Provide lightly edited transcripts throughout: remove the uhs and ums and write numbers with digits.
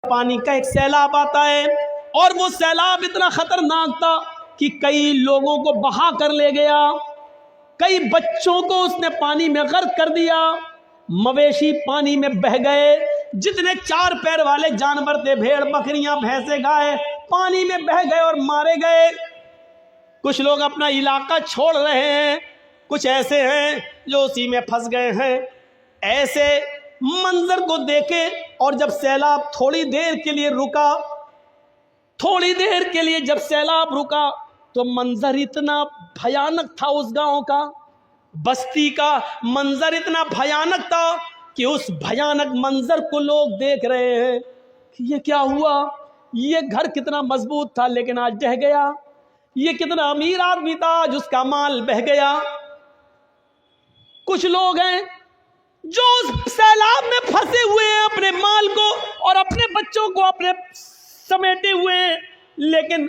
پانی کا ایک سیلاب آتا ہے اور وہ سیلاب اتنا خطرناک تھا کہ کئی لوگوں کو بہا کر لے گیا، کئی بچوں کو اس نے پانی میں غرق کر دیا، مویشی پانی میں بہہ گئے، جتنے چار پیر والے جانور تھے، بھیڑ بکریاں بھینسیں گائے، پانی میں بہہ گئے اور مارے گئے۔ کچھ لوگ اپنا علاقہ چھوڑ رہے ہیں، کچھ ایسے ہیں جو اسی میں پھنس گئے ہیں۔ ایسے منظر کو دیکھے اور جب سیلاب تھوڑی دیر کے لیے رکا، تھوڑی دیر کے لیے جب سیلاب رکا تو منظر اتنا بھیانک تھا، اس گاؤں کا، بستی کا منظر اتنا بھیانک تھا کہ اس بھیانک منظر کو لوگ دیکھ رہے ہیں کہ یہ کیا ہوا، یہ گھر کتنا مضبوط تھا لیکن آج ڈہ گیا، یہ کتنا امیر آدمی تھا آج اس کا مال بہہ گیا۔ کچھ لوگ ہیں جو اس سیلاب میں پھنسے ہوئے ہیں، اپنے مال کو اور اپنے بچوں کو اپنے سمیٹے ہوئے ہیں، لیکن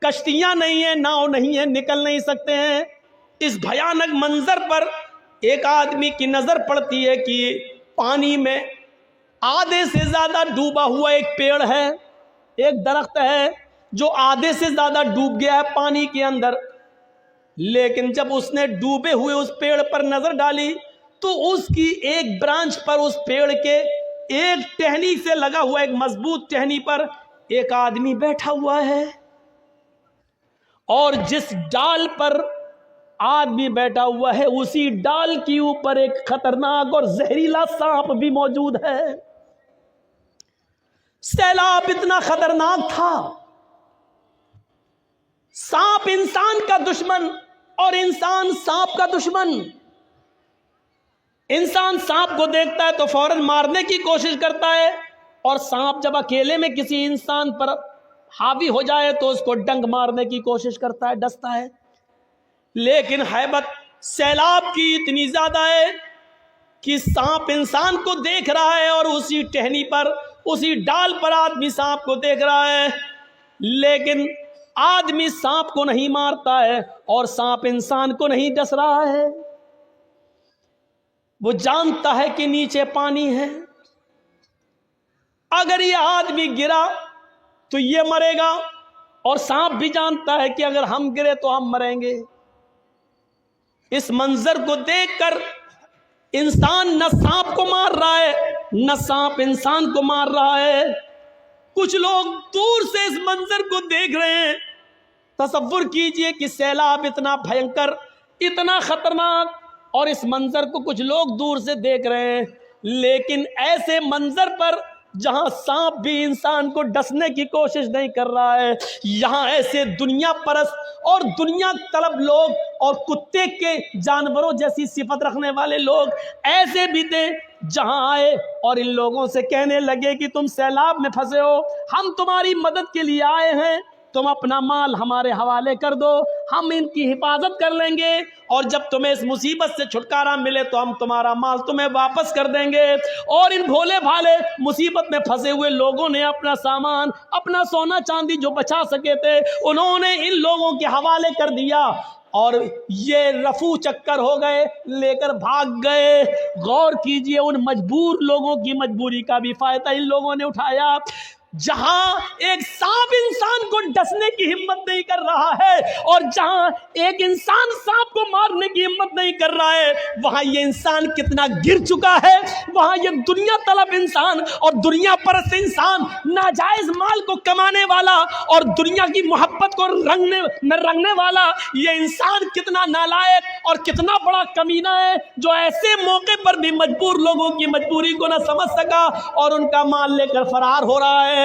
کشتیاں نہیں ہیں، ناؤ نہیں ہے، نکل نہیں سکتے ہیں۔ اس بھیانک منظر پر ایک آدمی کی نظر پڑتی ہے کہ پانی میں آدھے سے زیادہ ڈوبا ہوا ایک پیڑ ہے، ایک درخت ہے جو آدھے سے زیادہ ڈوب گیا ہے پانی کے اندر۔ لیکن جب اس نے ڈوبے ہوئے اس پیڑ پر نظر ڈالی تو اس کی ایک برانچ پر، اس پیڑ کے ایک ٹہنی سے لگا ہوا ایک مضبوط ٹہنی پر ایک آدمی بیٹھا ہوا ہے، اور جس ڈال پر آدمی بیٹھا ہوا ہے اسی ڈال کے اوپر ایک خطرناک اور زہریلا سانپ بھی موجود ہے۔ سیلاب اتنا خطرناک تھا، سانپ انسان کا دشمن اور انسان سانپ کا دشمن۔ انسان سانپ کو دیکھتا ہے تو فوراً مارنے کی کوشش کرتا ہے، اور سانپ جب اکیلے میں کسی انسان پر حاوی ہو جائے تو اس کو ڈنگ مارنے کی کوشش کرتا ہے، ڈستا ہے۔ لیکن ہیبت سیلاب کی اتنی زیادہ ہے کہ سانپ انسان کو دیکھ رہا ہے، اور اسی ٹہنی پر، اسی ڈال پر آدمی سانپ کو دیکھ رہا ہے، لیکن آدمی سانپ کو نہیں مارتا ہے اور سانپ انسان کو نہیں ڈس رہا ہے۔ وہ جانتا ہے کہ نیچے پانی ہے، اگر یہ آدمی گرا تو یہ مرے گا، اور سانپ بھی جانتا ہے کہ اگر ہم گرے تو ہم مریں گے۔ اس منظر کو دیکھ کر انسان نہ سانپ کو مار رہا ہے، نہ سانپ انسان کو مار رہا ہے۔ کچھ لوگ دور سے اس منظر کو دیکھ رہے ہیں۔ تصور کیجئے کہ سیلاب اتنا بھینکر، اتنا خطرناک، اور اس منظر کو کچھ لوگ دور سے دیکھ رہے ہیں، لیکن ایسے منظر پر جہاں سانپ بھی انسان کو ڈسنے کی کوشش نہیں کر رہا ہے، یہاں ایسے دنیا پرست اور دنیا طلب لوگ اور کتے کے جانوروں جیسی صفت رکھنے والے لوگ ایسے بھی تھے، جہاں آئے اور ان لوگوں سے کہنے لگے کہ تم سیلاب میں پھنسے ہو، ہم تمہاری مدد کے لیے آئے ہیں، تم اپنا مال ہمارے حوالے کر دو، ہم ان کی حفاظت کر لیں گے، اور جب تمہیں اس مصیبت سے چھٹکارا ملے تو ہم تمہارا مال تمہیں واپس کر دیں گے۔ اور ان بھولے بھالے مصیبت میں پھنسے ہوئے لوگوں نے اپنا سامان، اپنا سونا چاندی جو بچا سکے تھے، انہوں نے ان لوگوں کے حوالے کر دیا، اور یہ رفو چکر ہو گئے، لے کر بھاگ گئے۔ غور کیجئے، ان مجبور لوگوں کی مجبوری کا بھی فائدہ ان لوگوں نے اٹھایا۔ جہاں ایک سانپ انسان کو ڈسنے کی ہمت نہیں کر رہا ہے، اور جہاں ایک انسان سانپ کو مارنے کی ہمت نہیں کر رہا ہے، وہاں یہ انسان کتنا گر چکا ہے، وہاں یہ دنیا طلب انسان اور دنیا پرست انسان، ناجائز مال کو کمانے والا اور دنیا کی محبت کو رنگنے والا یہ انسان کتنا نالائق اور کتنا بڑا کمینہ ہے، جو ایسے موقع پر بھی مجبور لوگوں کی مجبوری کو نہ سمجھ سکا اور ان کا مال لے کر فرار ہو رہا ہے۔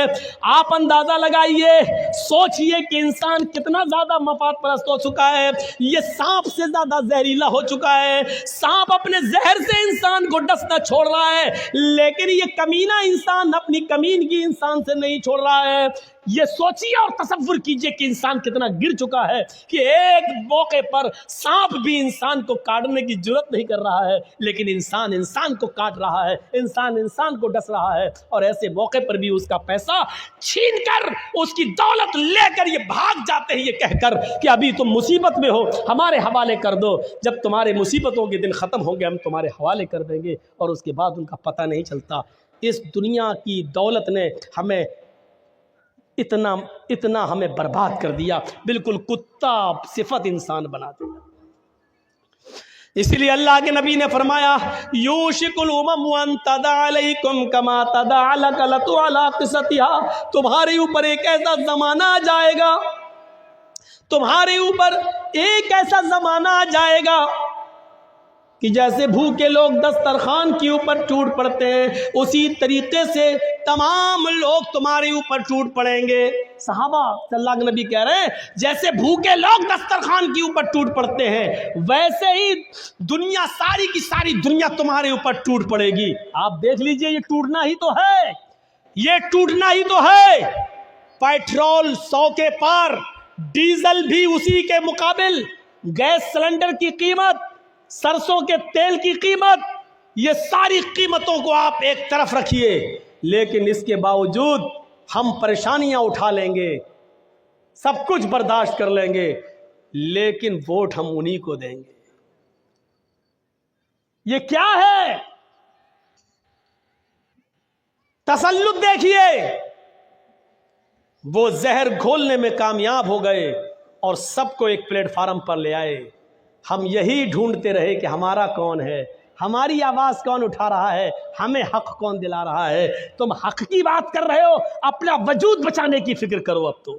آپ اندازہ لگائیے، سوچئے کہ انسان کتنا زیادہ مفاد پرست ہو چکا ہے، یہ سانپ سے زیادہ زہریلا ہو چکا ہے۔ سانپ اپنے زہر سے انسان کو ڈسنا چھوڑ رہا ہے، لیکن یہ کمینہ انسان اپنی کمینگی انسان سے نہیں چھوڑ رہا ہے۔ یہ سوچیے اور تصور کیجئے کہ انسان کتنا گر چکا ہے کہ ایک موقع پر سانپ بھی انسان کو کاٹنے کی جرت نہیں کر رہا ہے، لیکن انسان انسان کو کاٹ رہا ہے، انسان انسان کو ڈس رہا ہے، اور ایسے موقع پر بھی اس کا پیسہ چھین کر، اس کی دولت لے کر یہ بھاگ جاتے ہیں، یہ کہہ کر کہ ابھی تم مصیبت میں ہو، ہمارے حوالے کر دو، جب تمہارے مصیبتوں کے دن ختم ہوں گے ہم تمہارے حوالے کر دیں گے، اور اس کے بعد ان کا پتہ نہیں چلتا۔ اس دنیا کی دولت نے ہمیں اتنا ہمیں برباد کر دیا، بالکل کتا صفت انسان بنا دیا۔ اسی لیے اللہ کے نبی نے فرمایا یوشک الامم ان تدع علیکم کما تدع الکلۃ علی قصتها، تمہارے اوپر ایک ایسا زمانہ آ جائے گا، تمہارے اوپر ایک ایسا زمانہ آ جائے گا کہ جیسے بھوکے لوگ دسترخوان کے اوپر ٹوٹ پڑتے ہیں، اسی طریقے سے تمام لوگ تمہارے اوپر ٹوٹ پڑیں گے۔ صحابہ صلی اللہ کے نبی کہہ رہے ہیں جیسے بھوکے لوگ دسترخوان کے اوپر ٹوٹ پڑتے ہیں، ویسے ہی دنیا ساری کی ساری دنیا تمہارے اوپر ٹوٹ پڑے گی۔ آپ دیکھ لیجئے، یہ ٹوٹنا ہی تو ہے، یہ ٹوٹنا ہی تو ہے۔ پیٹرول 100 کے پار، ڈیزل بھی اسی کے مقابل، گیس سلنڈر کی قیمت، سرسوں کے تیل کی قیمت، یہ ساری قیمتوں کو آپ ایک طرف رکھیے، لیکن اس کے باوجود ہم پریشانیاں اٹھا لیں گے، سب کچھ برداشت کر لیں گے، لیکن ووٹ ہم انہی کو دیں گے۔ یہ کیا ہے؟ تسلط دیکھیے، وہ زہر گھولنے میں کامیاب ہو گئے اور سب کو ایک پلیٹ فارم پر لے آئے۔ ہم یہی ڈھونڈتے رہے کہ ہمارا کون ہے، ہماری آواز کون اٹھا رہا ہے، ہمیں حق کون دلا رہا ہے۔ تم حق کی بات کر رہے ہو، اپنا وجود بچانے کی فکر کرو۔ اب تو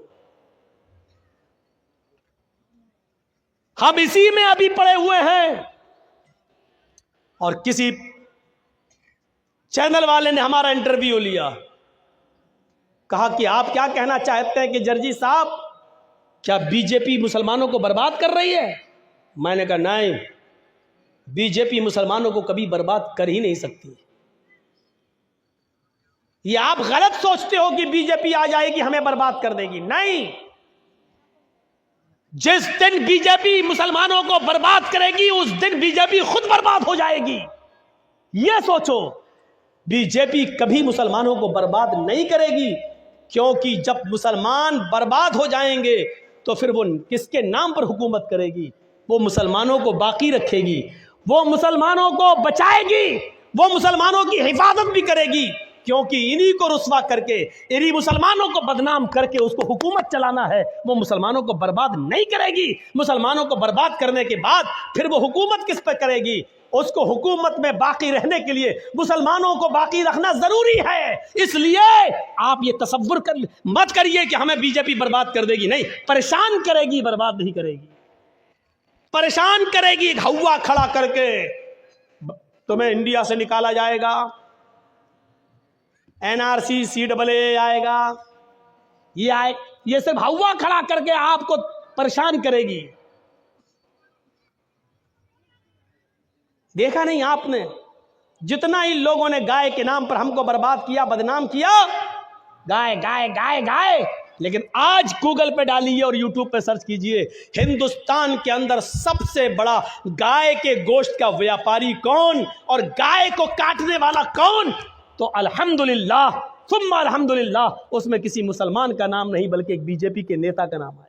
ہم اسی میں ابھی پڑے ہوئے ہیں، اور کسی چینل والے نے ہمارا انٹرویو لیا، کہا کہ آپ کیا کہنا چاہتے ہیں کہ جرجی صاحب کیا بی جے پی مسلمانوں کو برباد کر رہی ہے؟ میں نے کہا نہیں، بی جے پی مسلمانوں کو کبھی برباد کر ہی نہیں سکتی۔ یہ آپ غلط سوچتے ہو کہ بی جے پی آ جائے گی ہمیں برباد کر دے گی، نہیں۔ جس دن بی جے پی مسلمانوں کو برباد کرے گی اس دن بی جے پی خود برباد ہو جائے گی۔ یہ سوچو، بی جے پی کبھی مسلمانوں کو برباد نہیں کرے گی، کیونکہ جب مسلمان برباد ہو جائیں گے تو پھر وہ کس کے نام پر حکومت کرے گی؟ وہ مسلمانوں کو باقی رکھے گی، وہ مسلمانوں کو بچائے گی، وہ مسلمانوں کی حفاظت بھی کرے گی، کیونکہ انہی کو رسوا کر کے، انہی مسلمانوں کو بدنام کر کے اس کو حکومت چلانا ہے۔ وہ مسلمانوں کو برباد نہیں کرے گی۔ مسلمانوں کو برباد کرنے کے بعد پھر وہ حکومت کس پہ کرے گی؟ اس کو حکومت میں باقی رہنے کے لیے مسلمانوں کو باقی رکھنا ضروری ہے۔ اس لیے آپ یہ تصور مت کریے کہ ہمیں بی جے پی برباد کر دے گی، نہیں، پریشان کرے گی، برباد نہیں کرے گی۔ پریشان کرے گی، ہوا کھڑا کر کے تمہیں انڈیا سے نکالا جائے گا، این آر سی CAA آئے گا، یہ صرف ہوا کھڑا کر کے آپ کو پریشان کرے گی۔ دیکھا نہیں آپ نے جتنا ہی لوگوں نے گائے کے نام پر ہم کو برباد کیا، بدنام کیا، گائے گائے گائے گائے، لیکن آج گوگل پہ ڈالیے اور یوٹیوب پہ سرچ کیجئے ہندوستان کے اندر سب سے بڑا گائے کے گوشت کا ویاپاری کون اور گائے کو کاٹنے والا کون؟ تو الحمدللہ ثم الحمدللہ اس میں کسی مسلمان کا نام نہیں بلکہ ایک بی جے پی کے نیتا کا نام ہے۔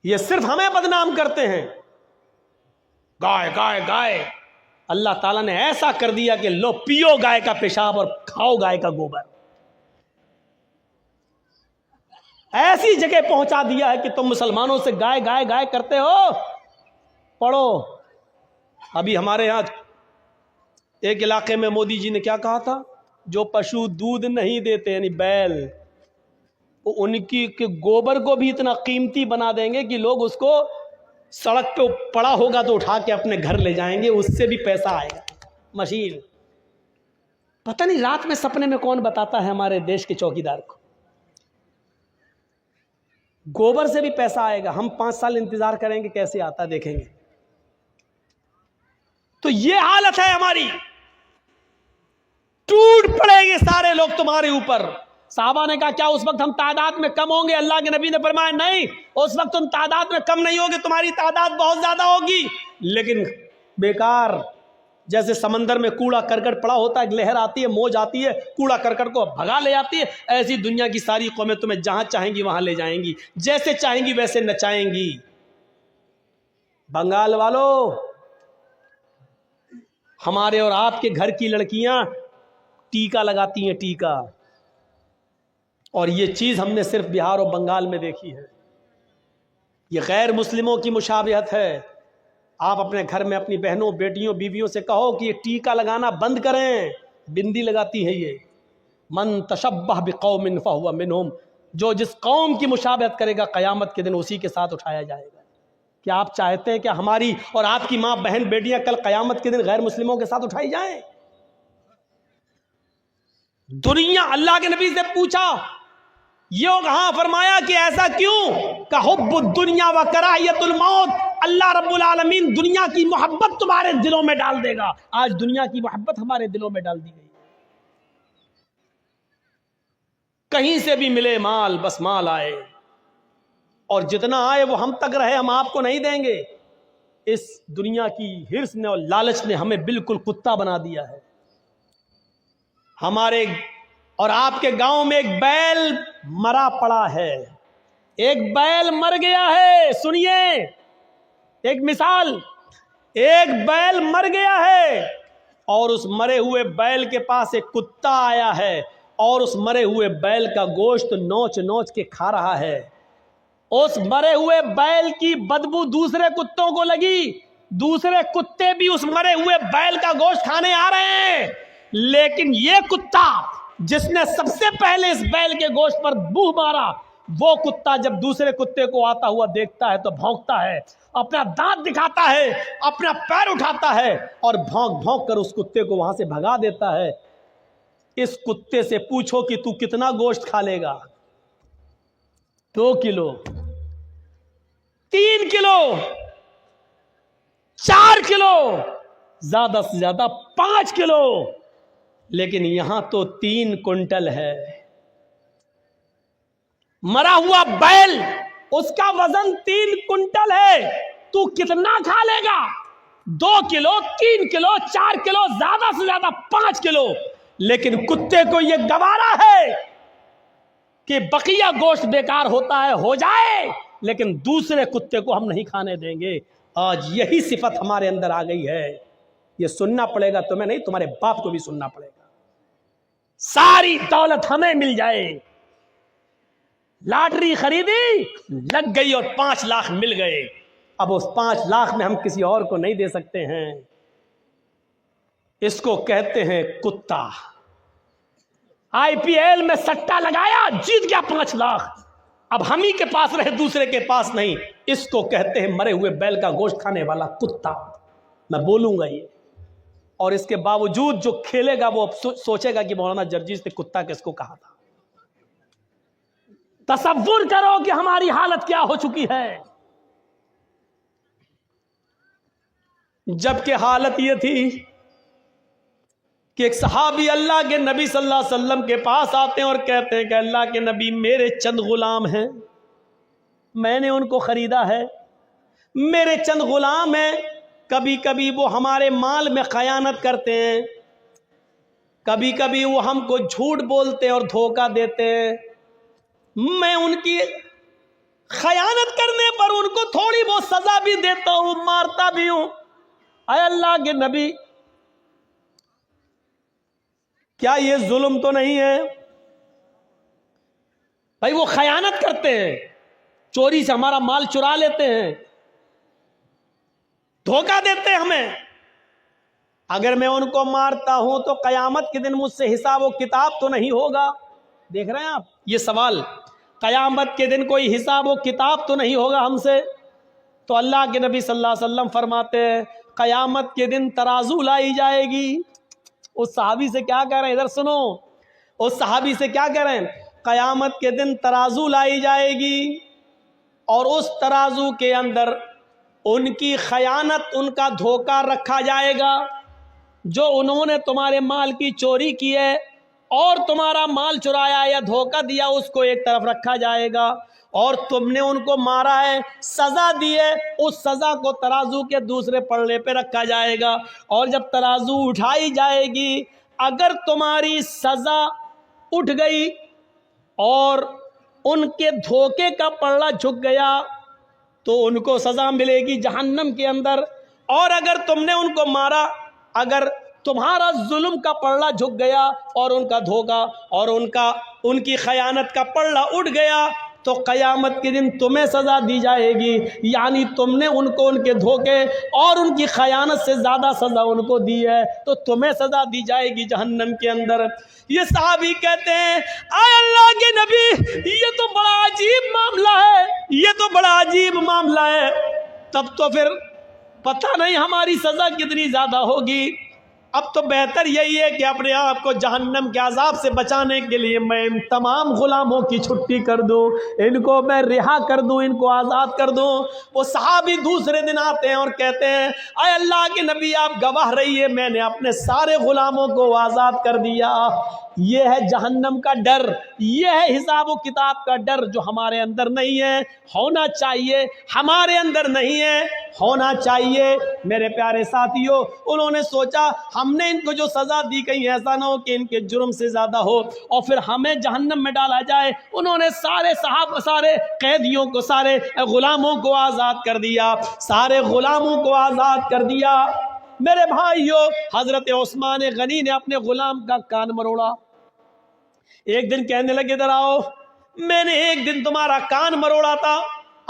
یہ صرف ہمیں بدنام کرتے ہیں، گائے گائے گائے۔ اللہ تعالیٰ نے ایسا کر دیا کہ لو پیو گائے کا پیشاب اور کھاؤ گائے کا گوبر، ایسی جگہ پہنچا دیا ہے کہ تم مسلمانوں سے گائے گائے گائے کرتے ہو۔ پڑھو، ابھی ہمارے ہاں ایک علاقے میں مودی جی نے کیا کہا تھا؟ جو پشو دودھ نہیں دیتے یعنی بیل، ان کی گوبر کو بھی اتنا قیمتی بنا دیں گے کہ لوگ اس کو سڑک پہ پڑا ہوگا تو اٹھا کے اپنے گھر لے جائیں گے، اس سے بھی پیسہ آئے گا۔ مشین، پتہ نہیں رات میں سپنے میں کون بتاتا ہے ہمارے دیش کے چوکیدار کو، گوبر سے بھی پیسہ آئے گا۔ ہم 5 سال انتظار کریں گے کیسے آتا دیکھیں گے۔ تو یہ حالت ہے ہماری، ٹوٹ پڑیں گے سارے لوگ تمہارے اوپر۔ صحابہ نے کہا کیا اس وقت ہم تعداد میں کم ہوں گے؟ اللہ کے نبی نے فرمایا نہیں، اس وقت تم تعداد میں کم نہیں ہوگے، تمہاری تعداد بہت زیادہ ہوگی، لیکن بیکار۔ جیسے سمندر میں کوڑا کرکٹ پڑا ہوتا ہے، ایک لہر آتی ہے، موج آتی ہے، کوڑا کرکٹ کو بھگا لے جاتی ہے، ایسی دنیا کی ساری قومیں تمہیں جہاں چاہیں گی وہاں لے جائیں گی، جیسے چاہیں گی ویسے نچائیں گی۔ بنگال والو، ہمارے اور آپ کے گھر کی لڑکیاں ٹیکا لگاتی ہیں، ٹیکا، اور یہ چیز ہم نے صرف بہار اور بنگال میں دیکھی ہے. یہ غیر مسلموں کی مشابہت ہے. آپ اپنے گھر میں اپنی بہنوں، بیٹیوں، بیویوں سے کہو کہ یہ ٹیکا لگانا بند کریں. بندی لگاتی ہے یہ. من تشبہ بقوم فہو منہم، جو جس قوم کی مشابہت کرے گا قیامت کے دن اسی کے ساتھ اٹھایا جائے گا. کیا آپ چاہتے ہیں کہ ہماری اور آپ کی ماں، بہن، بیٹیاں کل قیامت کے دن غیر مسلموں کے ساتھ اٹھائی جائیں؟ دنیا، اللہ کے نبی سے پوچھا، یہ ہاں فرمایا کہ ایسا کیوں؟ کہ حب الدنیا و کراہیت الموت، اللہ رب العالمین دنیا کی محبت تمہارے دلوں میں ڈال دے گا. آج دنیا کی محبت ہمارے دلوں میں ڈال دی گئی. کہیں سے بھی ملے مال، بس مال آئے، اور جتنا آئے وہ ہم تک رہے، ہم آپ کو نہیں دیں گے. اس دنیا کی ہرس نے اور لالچ نے ہمیں بالکل کتا بنا دیا ہے. ہمارے اور آپ کے گاؤں میں ایک بیل مرا پڑا ہے، ایک بیل مر گیا ہے. سنیے ایک مثال، ایک بیل مر گیا ہے اور اس مرے ہوئے بیل کے پاس ایک کتا آیا ہے اور اس مرے ہوئے بیل کا گوشت نوچ نوچ کے کھا رہا ہے. اس مرے ہوئے بیل کی بدبو دوسرے کتوں کو لگی، دوسرے کتے بھی اس مرے ہوئے بیل کا گوشت کھانے آ رہے ہیں. لیکن یہ کتا جس نے سب سے پہلے اس بیل کے گوشت پر بوہ مارا، وہ کتا جب دوسرے کتے کو آتا ہوا دیکھتا ہے تو بھونکتا ہے، اپنا دانت دکھاتا ہے، اپنا پیر اٹھاتا ہے اور بھونک بھونک کر اس کتے کو وہاں سے بھگا دیتا ہے. اس کتے سے پوچھو کہ تو کتنا گوشت کھا لے گا؟ 2 کلو، 3 کلو، 4 کلو، زیادہ سے زیادہ 5 کلو. لیکن یہاں تو 3 کنٹل ہے. مرا ہوا بیل، اس کا وزن 3 کنٹل ہے. تو کتنا کھا لے گا؟ 2 کلو، 3 کلو، 4 کلو، زیادہ سے زیادہ 5 کلو. لیکن کتے کو یہ گوارا ہے کہ بقیہ گوشت بیکار ہوتا ہے، ہو جائے، لیکن دوسرے کتے کو ہم نہیں کھانے دیں گے. آج یہی صفت ہمارے اندر آ گئی ہے. یہ سننا پڑے گا تمہیں نہیں، تمہارے باپ کو بھی سننا پڑے گا. ساری دولت ہمیں مل جائے، لاٹری خریدی، لگ گئی اور 5 لاکھ مل گئے. اب اس 5 لاکھ میں ہم کسی اور کو نہیں دے سکتے ہیں. اس کو کہتے ہیں کتا. IPL میں سٹا لگایا، جیت گیا 5 لاکھ، اب ہم ہی کے پاس رہے، دوسرے کے پاس نہیں. اس کو کہتے ہیں مرے ہوئے بیل کا گوشت کھانے والا کتا. میں بولوں گا یہ، اور اس کے باوجود جو کھیلے گا وہ سوچے گا کہ مولانا جرجیز نے کتا کس کو کہا تھا. تصور کرو کہ ہماری حالت کیا ہو چکی ہے. جبکہ حالت یہ تھی کہ ایک صحابی اللہ کے نبی صلی اللہ علیہ وسلم کے پاس آتے ہیں اور کہتے ہیں کہ اللہ کے نبی، میرے چند غلام ہیں، میں نے ان کو خریدا ہے، میرے چند غلام ہیں، کبھی کبھی وہ ہمارے مال میں خیانت کرتے ہیں، کبھی کبھی وہ ہم کو جھوٹ بولتے ہیں اور دھوکہ دیتے ہیں. میں ان کی خیانت کرنے پر ان کو تھوڑی بہت سزا بھی دیتا ہوں، مارتا بھی ہوں. اے اللہ کے نبی، کیا یہ ظلم تو نہیں ہے؟ بھائی وہ خیانت کرتے ہیں، چوری سے ہمارا مال چرا لیتے ہیں، دھوکہ دیتے ہیں ہمیں. اگر میں ان کو مارتا ہوں تو قیامت کے دن مجھ سے حساب و کتاب تو نہیں ہوگا؟ دیکھ رہے ہیں آپ یہ سوال، قیامت کے دن کوئی حساب و کتاب تو نہیں ہوگا ہم سے؟ تو اللہ کے نبی صلی اللہ علیہ وسلم فرماتے ہیں قیامت کے دن ترازو لائی جائے گی. اس صحابی سے کیا کہہ رہے ہیں؟ ادھر سنو، اس صحابی سے کیا کہہ رہے ہیں؟ قیامت کے دن ترازو لائی جائے گی اور اس ترازو کے اندر ان کی خیانت، ان کا دھوکہ رکھا جائے گا. جو انہوں نے تمہارے مال کی چوری کی ہے اور تمہارا مال چرایا یا دھوکہ دیا، اس کو ایک طرف رکھا جائے گا، اور تم نے ان کو مارا ہے، سزا دی ہے، اس سزا کو ترازو کے دوسرے پلڑے پہ رکھا جائے گا. اور جب ترازو اٹھائی جائے گی، اگر تمہاری سزا اٹھ گئی اور ان کے دھوکے کا پلڑا جھک گیا تو ان کو سزا ملے گی جہنم کے اندر. اور اگر تم نے ان کو مارا اگر تمہارا ظلم کا پلڑا جھک گیا اور ان کا دھوکا اور ان کی خیانت کا پلڑا اٹھ گیا تو قیامت کے دن تمہیں سزا دی جائے گی، یعنی تم نے ان کو ان کے دھوکے اور ان کی خیانت سے زیادہ سزا ان کو دی ہے، تو تمہیں سزا دی جائے گی جہنم کے اندر۔ یہ صحابی کہتے ہیں اے اللہ کے نبی، یہ تو بڑا عجیب معاملہ ہے، یہ تو بڑا عجیب معاملہ ہے، تب تو پھر پتہ نہیں ہماری سزا کتنی زیادہ ہوگی۔ اب تو بہتر یہی ہے کہ اپنے آپ کو جہنم کے عذاب سے بچانے کے لیے میں ان تمام غلاموں کی چھٹی کر دوں، ان کو میں رہا کر دوں، ان کو آزاد کر دوں۔ وہ صحابی دوسرے دن آتے ہیں اور کہتے ہیں اے اللہ کے نبی آپ گواہ رہیے، میں نے اپنے سارے غلاموں کو آزاد کر دیا۔ یہ ہے جہنم کا ڈر، یہ ہے حساب و کتاب کا ڈر جو ہمارے اندر نہیں ہے، ہونا چاہیے، ہمارے اندر نہیں ہے، ہونا چاہیے۔ میرے پیارے ساتھیوں، انہوں نے سوچا ہم نے ان کو جو سزا دی کہیں ایسا نہ ہو کہ ان کے جرم سے زیادہ ہو اور پھر ہمیں جہنم میں ڈالا جائے۔ انہوں نے سارے قیدیوں کو، سارے غلاموں کو آزاد کر دیا، سارے غلاموں کو آزاد کر دیا۔ میرے بھائیوں، حضرت عثمان غنی نے اپنے غلام کا کان مروڑا، ایک دن کہنے لگے ادھر آؤ، میں نے ایک دن تمہارا کان مروڑا تھا،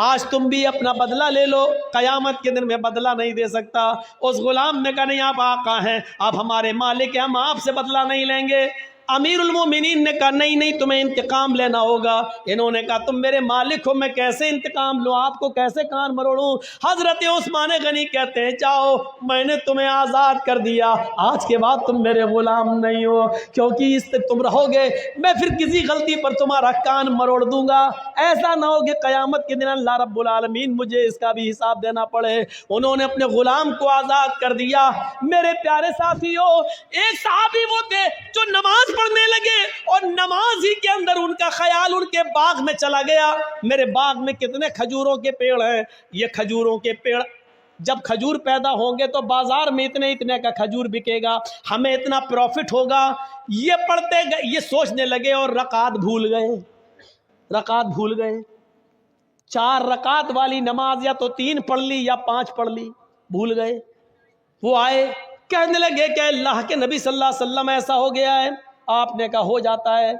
آج تم بھی اپنا بدلہ لے لو، قیامت کے دن میں بدلہ نہیں دے سکتا۔ اس غلام نے کہا نہیں، آپ آقا ہیں، آپ ہمارے مالک ہیں، ہم آپ سے بدلہ نہیں لیں گے۔ امیر المومنین نے کہا نہیں نہیں، تمہیں انتقام لینا ہوگا۔ انہوں نے کہا تم میرے مالک ہو، میں کیسے انتقام لوں، آپ کو کیسے کان مروڑوں؟ حضرت عثمان غنی کہتے ہیں جاؤ، میں نے تمہیں آزاد کر دیا، آج کے بعد تم میرے غلام نہیں ہو، کیونکہ اس سے تم رہو گے میں پھر کسی غلطی پر تمہارا کان مروڑ دوں گا، ایسا نہ ہو کہ قیامت کے دن اللہ رب العالمین مجھے اس کا بھی حساب دینا پڑے۔ انہوں نے اپنے غلام کو آزاد کر دیا۔ میرے پیارے ساتھیوں، ایک صحابی وہ تھے جو نماز پڑھنے لگے اور نماز ہی کے اندر ان کا خیال ان کے باغ میں چلا گیا۔ میرے باغ میں کتنے کھجوروں کے پیڑ ہیں، یہ کھجوروں کے پیڑ جب کھجور پیدا ہوں گے تو بازار میں اتنے کا کھجور بکے گا، ہمیں اتنا پروفٹ ہوگا۔ یہ پڑھتے گئے، یہ سوچنے لگے اور رکعت بھول گئے۔ 4 رکعت والی نماز یا تو 3 پڑھ لی یا 5 پڑھ لی، بھول گئے۔ وہ آئے کہنے لگے کہ اللہ کے نبی صلی اللہ علیہ وسلم ایسا ہو گیا ہے۔ آپ نے کہا ہو جاتا ہے،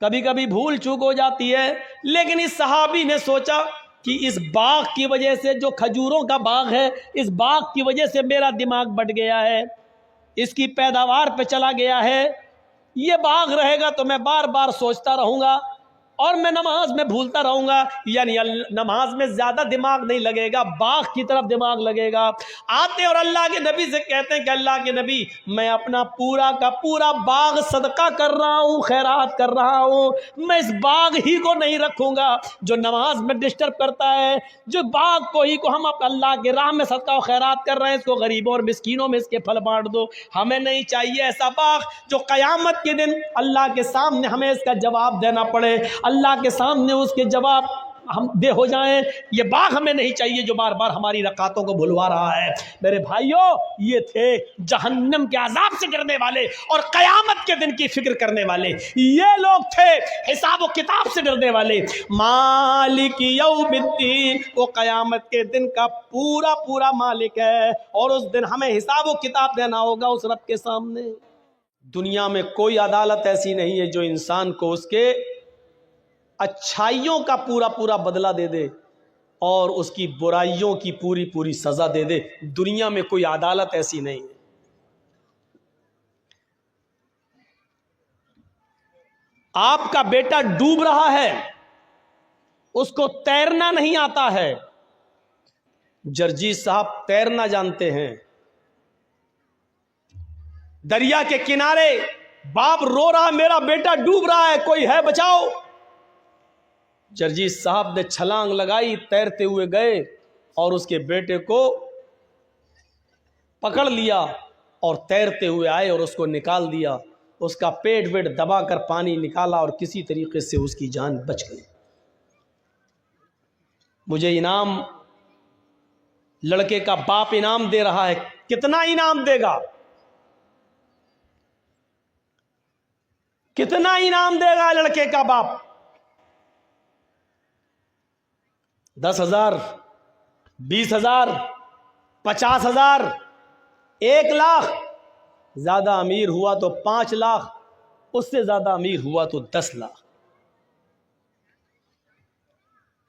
کبھی کبھی بھول چوک ہو جاتی ہے، لیکن اس صحابی نے سوچا کہ اس باغ کی وجہ سے، جو کھجوروں کا باغ ہے، اس باغ کی وجہ سے میرا دماغ بٹ گیا ہے، اس کی پیداوار پہ چلا گیا ہے، یہ باغ رہے گا تو میں بار بار سوچتا رہوں گا اور میں نماز میں بھولتا رہوں گا، یعنی نماز میں زیادہ دماغ نہیں لگے گا، باغ کی طرف دماغ لگے گا۔ آتے اور اللہ کے نبی سے کہتے ہیں کہ اللہ کے نبی، میں اپنا پورا کا پورا باغ صدقہ کر رہا ہوں، خیرات کر رہا ہوں، میں اس باغ ہی کو نہیں رکھوں گا جو نماز میں ڈسٹرب کرتا ہے، جو باغ کو ہی کو ہم اللہ کے راہ میں صدقہ و خیرات کر رہے ہیں، اس کو غریبوں اور مسکینوں میں اس کے پھل بانٹ دو۔ ہمیں نہیں چاہیے ایسا باغ جو قیامت کے دن اللہ کے سامنے ہمیں اس کا جواب دینا پڑے، اللہ کے سامنے اس کے جواب ہم دے ہو جائیں۔ یہ باغ ہمیں نہیں چاہیے جو بار بار ہماری رکعتوں کو بھلوا رہا ہے۔ میرے بھائیوں، یہ تھے جہنم کے عذاب سے ڈرنے والے اور قیامت کے دن کی فکر کرنے والے، یہ لوگ تھے حساب و کتاب سے ڈرنے والے۔ مالک یوم الدین، وہ قیامت کے دن کا پورا مالک ہے اور اس دن ہمیں حساب و کتاب دینا ہوگا اس رب کے سامنے۔ دنیا میں کوئی عدالت ایسی نہیں ہے جو انسان کو اس کے اچھائیوں کا پورا بدلہ دے دے اور اس کی برائیوں کی پوری سزا دے دے۔ دنیا میں کوئی عدالت ایسی نہیں ہے۔ آپ کا بیٹا ڈوب رہا ہے، اس کو تیرنا نہیں آتا ہے، جرجیت صاحب تیرنا جانتے ہیں، دریا کے کنارے باپ رو رہا میرا بیٹا ڈوب رہا ہے، کوئی ہے بچاؤ۔ جرجیت صاحب نے چھلانگ لگائی، تیرتے ہوئے گئے اور اس کے بیٹے کو پکڑ لیا اور تیرتے ہوئے آئے اور اس کو نکال دیا، اس کا پیٹ ویٹ دبا کر پانی نکالا اور کسی طریقے سے اس کی جان بچ گئی۔ مجھے انعام، لڑکے کا باپ انعام دے رہا ہے، کتنا انعام دے گا؟ کتنا انعام دے گا لڑکے کا باپ؟ 10,000، 20,000، 50,000، 1,00,000 زیادہ امیر ہوا تو 5,00,000، اس سے زیادہ امیر ہوا تو 10,00,000۔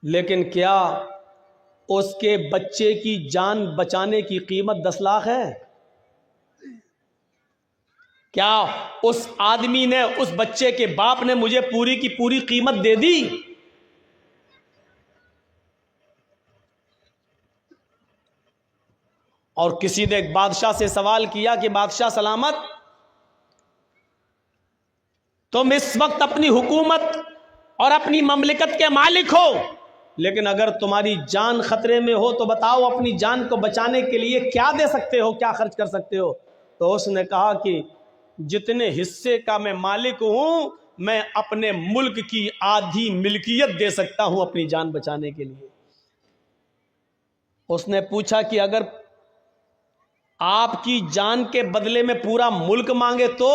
لیکن کیا اس کے بچے کی جان بچانے کی قیمت 10,00,000 ہے؟ کیا اس آدمی نے، اس بچے کے باپ نے مجھے پوری کی پوری قیمت دے دی؟ اور کسی نے ایک بادشاہ سے سوال کیا کہ بادشاہ سلامت، تم اس وقت اپنی حکومت اور اپنی مملکت کے مالک ہو، لیکن اگر تمہاری جان خطرے میں ہو تو بتاؤ اپنی جان کو بچانے کے لیے کیا دے سکتے ہو، کیا خرچ کر سکتے ہو؟ تو اس نے کہا کہ جتنے حصے کا میں مالک ہوں، میں اپنے ملک کی آدھی ملکیت دے سکتا ہوں اپنی جان بچانے کے لیے۔ اس نے پوچھا کہ اگر آپ کی جان کے بدلے میں پورا ملک مانگے تو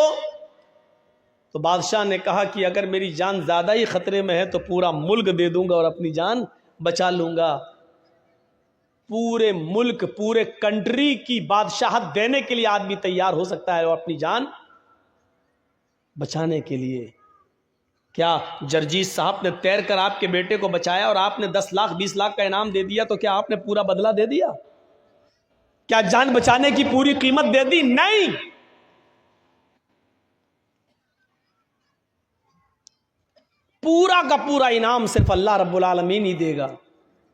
بادشاہ نے کہا کہ اگر میری جان زیادہ ہی خطرے میں ہے تو پورا ملک دے دوں گا اور اپنی جان بچا لوں گا۔ پورے ملک، پورے کنٹری کی بادشاہت دینے کے لیے آدمی تیار ہو سکتا ہے اور اپنی جان بچانے کے لیے۔ کیا جرجیت صاحب نے تیر کر آپ کے بیٹے کو بچایا اور آپ نے 10,00,000 20,00,000 کا انعام دے دیا تو کیا آپ نے پورا بدلہ دے دیا؟ کیا جان بچانے کی پوری قیمت دے دی؟ نہیں۔ پورا کا پورا انعام صرف اللہ رب العالمین ہی دے گا۔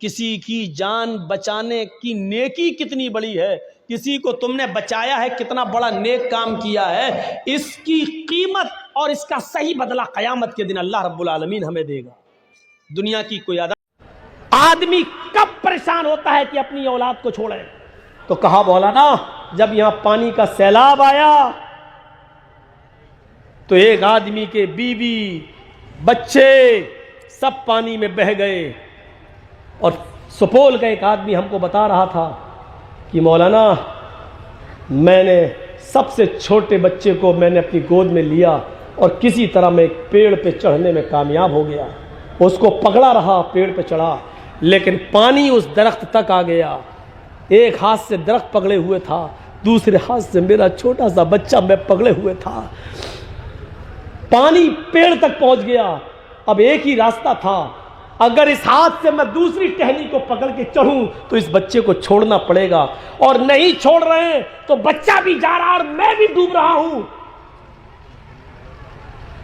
کسی کی جان بچانے کی نیکی کتنی بڑی ہے، کسی کو تم نے بچایا ہے کتنا بڑا نیک کام کیا ہے، اس کی قیمت اور اس کا صحیح بدلہ قیامت کے دن اللہ رب العالمین ہمیں دے گا۔ دنیا کی کوئی آدمی کب پریشان ہوتا ہے کہ اپنی اولاد کو چھوڑے؟ تو کہا مولانا جب یہاں پانی کا سیلاب آیا تو ایک آدمی کے بیوی بچے سب پانی میں بہہ گئے، اور سپول کا ایک آدمی ہم کو بتا رہا تھا کہ مولانا میں نے سب سے چھوٹے بچے کو میں نے اپنی گود میں لیا اور کسی طرح میں ایک پیڑ پہ چڑھنے میں کامیاب ہو گیا، اس کو پکڑا رہا، پیڑ پہ چڑھا، لیکن پانی اس درخت تک آ گیا۔ ایک ہاتھ سے درخت پکڑے ہوئے تھا، دوسرے ہاتھ سے میرا چھوٹا سا بچہ میں پکڑے ہوئے تھا۔ پانی پیڑ تک پہنچ گیا، اب ایک ہی راستہ تھا، اگر اس ہاتھ سے میں دوسری ٹہنی کو پکڑ کے چڑھوں تو اس بچے کو چھوڑنا پڑے گا، اور نہیں چھوڑ رہے ہیں تو بچہ بھی جا رہا اور میں بھی ڈوب رہا ہوں۔